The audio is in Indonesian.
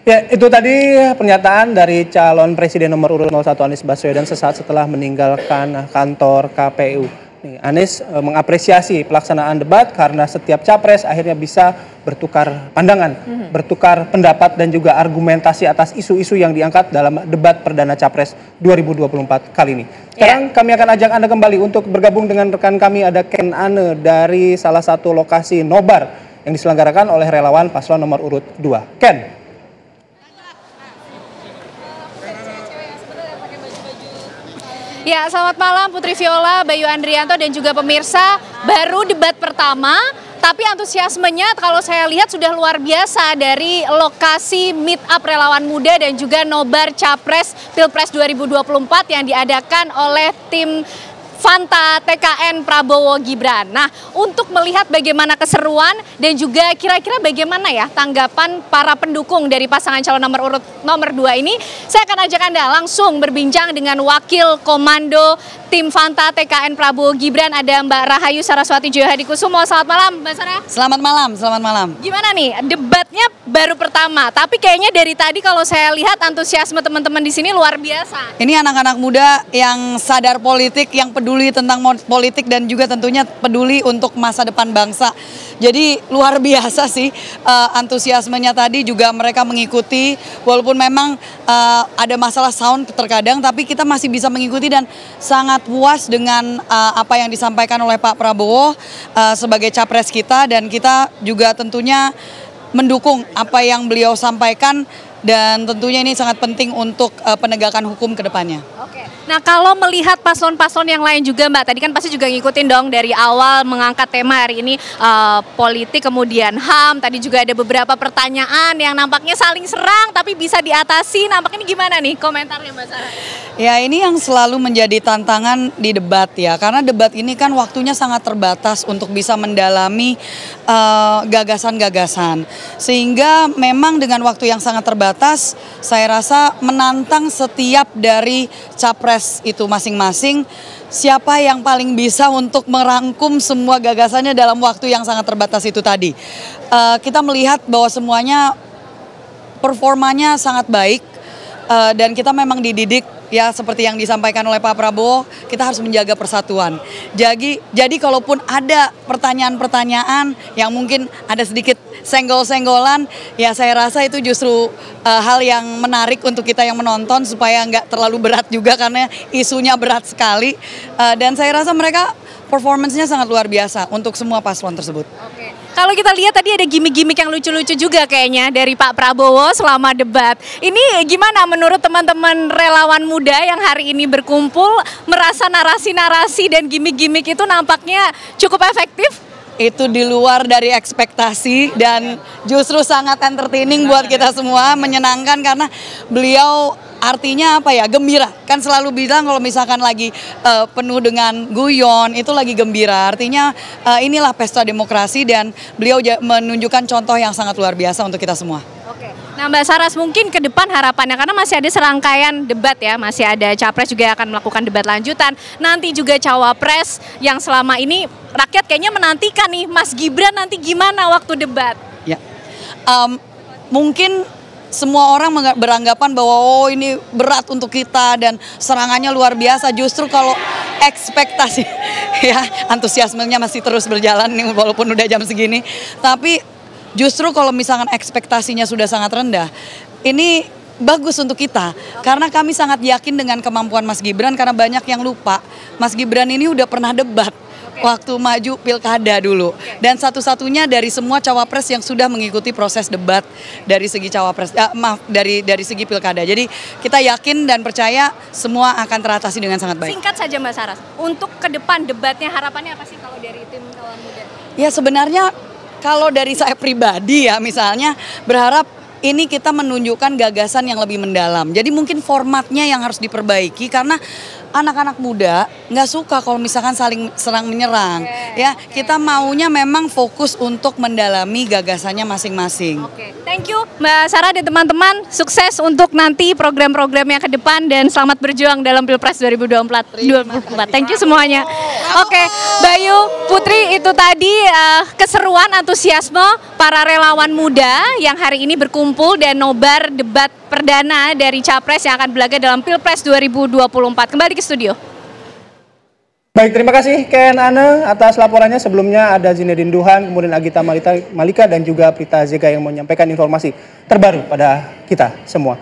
Ya, itu tadi pernyataan dari calon presiden nomor urut 01 Anies Baswedan sesaat setelah meninggalkan kantor KPU. Anies mengapresiasi pelaksanaan debat karena setiap capres akhirnya bisa bertukar pandangan, bertukar pendapat dan juga argumentasi atas isu-isu yang diangkat dalam debat perdana capres 2024 kali ini. Sekarang kami akan ajak Anda kembali untuk bergabung dengan rekan kami, ada Ken Ane dari salah satu lokasi nobar yang diselenggarakan oleh relawan paslon nomor urut 2. Ken. Ya, selamat malam Putri Viola, Bayu Andrianto dan juga pemirsa. Baru debat pertama, tapi antusiasmenya kalau saya lihat sudah luar biasa dari lokasi meet up relawan muda dan juga nobar Capres Pilpres 2024 yang diadakan oleh tim Fanta TKN Prabowo Gibran. Nah, untuk melihat bagaimana keseruan dan juga kira-kira bagaimana ya tanggapan para pendukung dari pasangan calon nomor 2 ini, saya akan ajak Anda langsung berbincang dengan Wakil Komando Tim Fanta TKN Prabowo Gibran, ada Mbak Rahayu Saraswati Joyohadikusumo. Selamat malam, Mbak Sarah. Selamat malam, selamat malam. Gimana nih, debatnya baru pertama, tapi kayaknya dari tadi kalau saya lihat antusiasme teman-teman di sini luar biasa. Ini anak-anak muda yang sadar politik, yang peduli tentang politik dan juga tentunya peduli untuk masa depan bangsa. Jadi luar biasa sih antusiasmenya tadi, juga mereka mengikuti walaupun memang ada masalah sound terkadang, tapi kita masih bisa mengikuti dan sangat puas dengan apa yang disampaikan oleh Pak Prabowo sebagai capres kita, dan kita juga tentunya mendukung apa yang beliau sampaikan, dan tentunya ini sangat penting untuk penegakan hukum ke depannya. Oke. Nah, kalau melihat paslon-paslon yang lain juga, Mbak, tadi kan pasti juga ngikutin dong dari awal mengangkat tema hari ini politik, kemudian HAM, tadi juga ada beberapa pertanyaan yang nampaknya saling serang tapi bisa diatasi. Nampaknya ini gimana nih komentarnya, Mbak Sarah? Ya, ini yang selalu menjadi tantangan di debat ya, karena debat ini kan waktunya sangat terbatas untuk bisa mendalami gagasan-gagasan. Sehingga memang dengan waktu yang sangat terbatas, saya rasa menantang setiap dari capres itu masing-masing, siapa yang paling bisa untuk merangkum semua gagasannya dalam waktu yang sangat terbatas itu tadi. Kita melihat bahwa semuanya performanya sangat baik, dan kita memang dididik ya seperti yang disampaikan oleh Pak Prabowo, kita harus menjaga persatuan. Jadi kalaupun ada pertanyaan-pertanyaan yang mungkin ada sedikit senggol-senggolan, ya saya rasa itu justru hal yang menarik untuk kita yang menonton supaya nggak terlalu berat juga karena isunya berat sekali. Dan saya rasa mereka performance-nya sangat luar biasa untuk semua paslon tersebut. Oke. Kalau kita lihat tadi ada gimmick-gimmick yang lucu-lucu juga kayaknya dari Pak Prabowo selama debat. Ini gimana menurut teman-teman relawan muda yang hari ini berkumpul, merasa narasi-narasi dan gimmick-gimmick itu nampaknya cukup efektif? Itu di luar dari ekspektasi dan justru sangat entertaining buat kita semua, menyenangkan karena beliau artinya apa ya, gembira. Kan selalu bilang kalau misalkan lagi penuh dengan guyon itu lagi gembira. Artinya inilah pesta demokrasi dan beliau menunjukkan contoh yang sangat luar biasa untuk kita semua. Oke. Nah, Mbak Saras, mungkin ke depan harapannya, karena masih ada serangkaian debat ya, masih ada capres juga akan melakukan debat lanjutan, nanti juga cawapres yang selama ini rakyat kayaknya menantikan nih, Mas Gibran nanti gimana waktu debat? Ya, mungkin semua orang beranggapan bahwa oh ini berat untuk kita dan serangannya luar biasa. Justru kalau ekspektasi ya antusiasmenya masih terus berjalan nih walaupun udah jam segini. Tapi justru kalau misalkan ekspektasinya sudah sangat rendah, ini bagus untuk kita. Karena kami sangat yakin dengan kemampuan Mas Gibran, karena banyak yang lupa Mas Gibran ini udah pernah debat waktu maju pilkada dulu, dan satu-satunya dari semua cawapres yang sudah mengikuti proses debat dari segi cawapres, dari segi pilkada. Jadi kita yakin dan percaya semua akan teratasi dengan sangat baik. Singkat saja Mbak Saras, untuk ke depan debatnya harapannya apa sih kalau dari tim relawan muda? Ya sebenarnya kalau dari saya pribadi ya misalnya berharap ini kita menunjukkan gagasan yang lebih mendalam. Jadi mungkin formatnya yang harus diperbaiki karena anak-anak muda nggak suka kalau misalkan saling serang menyerang. Ya, kita maunya memang fokus untuk mendalami gagasannya masing-masing. Oke, thank you Mbak Sarah dan teman-teman. Sukses untuk nanti program-program yang ke depan dan selamat berjuang dalam Pilpres 2024. Thank you semuanya. Oke, Bayu, Putri, itu tadi keseruan antusiasme para relawan muda yang hari ini berkumpul dan nobar debat perdana dari Capres yang akan berlaga dalam Pilpres 2024. Kembali ke studio. Baik, terima kasih Ken Ane atas laporannya. Sebelumnya ada Zinedine Duhan, kemudian Agita Malika dan juga Prita Zega yang menyampaikan informasi terbaru pada kita semua.